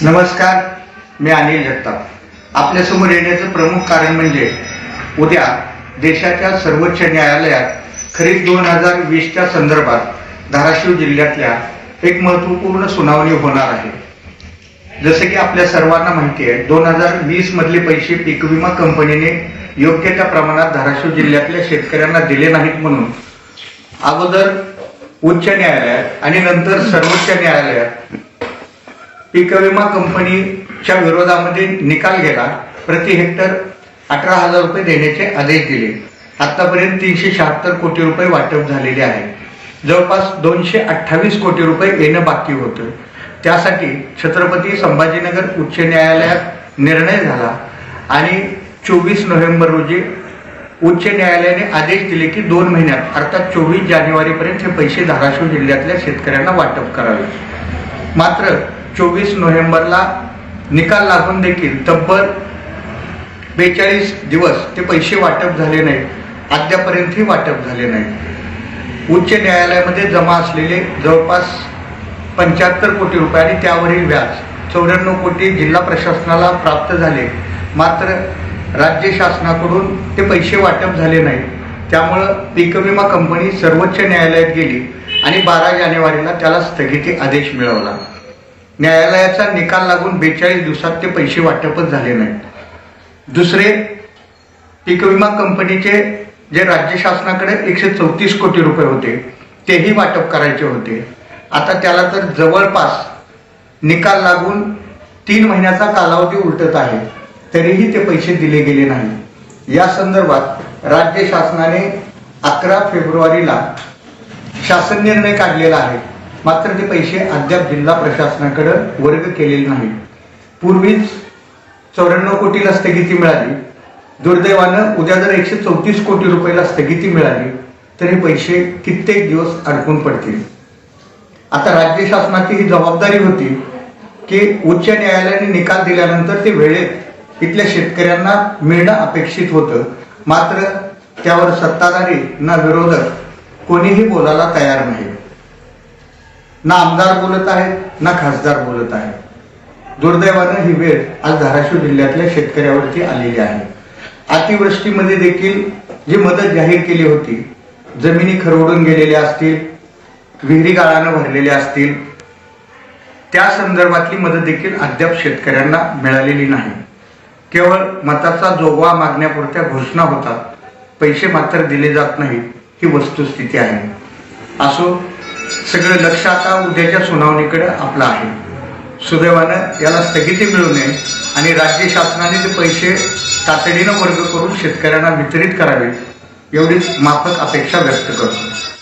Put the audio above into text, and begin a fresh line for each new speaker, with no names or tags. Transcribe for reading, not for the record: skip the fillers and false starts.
नमस्कार, मी अनिल जगताप. आपल्यासमोर येण्याचं प्रमुख कारण म्हणजे उद्या देशाच्या सर्वोच्च न्यायालयात खरीप 2020च्या संदर्भात धाराशिव जिल्ह्यातल्या एक महत्त्वपूर्ण सुनावणी होणार आहे. जसे की आपल्या सर्वांना माहिती आहे, 2020 मधले पैसे पीक विमा कंपनीने योग्य त्या प्रमाणात धाराशिव जिल्ह्यातल्या शेतकऱ्यांना दिले नाहीत म्हणून अगोदर उच्च न्यायालयात आणि नंतर सर्वोच्च न्यायालयात पीक विमा कंपनीच्या विरोधामध्ये निकाल गेला. प्रति हेक्टर 18,000 रुपये देण्याचे आदेश दिले. आतापर्यंत 376 कोटी रुपये वाटप झालेले आहे. जवळपास 228 कोटी रुपये येणं बाकी होतं. त्यासाठी छत्रपती संभाजीनगर उच्च न्यायालयात निर्णय झाला आणि 24 नोव्हेंबर रोजी उच्च न्यायालयाने आदेश दिले की 2 महिन्यात अर्थात 24 जानेवारीपर्यंत हे पैसे धाराशिव जिल्ह्यातल्या शेतकऱ्यांना वाटप करावे. मात्र 24 नोव्हेंबरला निकाल लागून देखील तब्बल 42 दिवस ते पैसे वाटप झाले नाहीत. अद्यापर्यंतही वाटप झाले नाही. उच्च न्यायालयामध्ये जमा असलेले जवळपास 75 कोटी रुपये आणि त्यावरील व्याज 94 कोटी जिल्हा प्रशासनाला प्राप्त झाले. मात्र राज्य शासनाकडून ते पैसे वाटप झाले नाहीत. त्यामुळं पीक विमा कंपनी सर्वोच्च न्यायालयात गेली आणि 12 जानेवारीला त्याला स्थगिती आदेश मिळवला. न्यायालयाचा निकाल लागून 42 दिवसात ते पैसे वाटपच झाले नाहीत. दुसरे, पीक विमा कंपनीचे जे राज्य शासनाकडे 134 कोटी रुपये होते तेही वाटप करायचे होते. आता त्याला तर जवळपास निकाल लागून 3 महिन्याचा कालावधी उलटत आहे, तरीही ते पैसे दिले गेले नाही. या संदर्भात राज्य शासनाने 11 फेब्रुवारीला शासन निर्णय काढलेला आहे. मात्र ते पैसे अद्याप जिल्हा प्रशासनाकडे वर्ग केलेले नाहीत. पूर्वीच 94 कोटीला स्थगिती मिळाली. दुर्दैवानं उद्या जर 134 कोटी रुपयाला स्थगिती मिळाली तर हे पैसे कित्येक दिवस अडकून पडतील. आता राज्य शासनाची ही जबाबदारी होती की उच्च न्यायालयाने निकाल दिल्यानंतर ते वेळेत इथल्या शेतकऱ्यांना मिळणं अपेक्षित होतं. मात्र त्यावर सत्ताधारी ना विरोधक कोणीही बोलायला तयार नाही. ना आमदार बोलत आहेत ना खासदार बोलत आहेत. दुर्दैवानं ही वेळ आज धाराशिव जिल्ह्यातल्या शेतकऱ्यावरती आलेली आहे. अतिवृष्टीमध्ये देखील जी मदत जाहीर केली होती, जमिनी खरवडून गेलेल्या असतील, विहिरी गाळानं भरलेल्या असतील, त्या संदर्भातली मदत देखील अद्याप शेतकऱ्यांना मिळालेली नाही. केवळ मताचा जोगवा मागण्यापुरत्या घोषणा होतात, पैसे मात्र दिले जात नाहीत, ही वस्तुस्थिती आहे. असो, सगळं लक्ष आता उद्याच्या सुनावणीकडे आपलं आहे. सुदैवानं याला स्थगिती मिळू नये आणि राज्य शासनाने ते पैसे तातडीनं वर्ग करून शेतकऱ्यांना वितरित करावे, एवढीच माफक अपेक्षा व्यक्त करतो.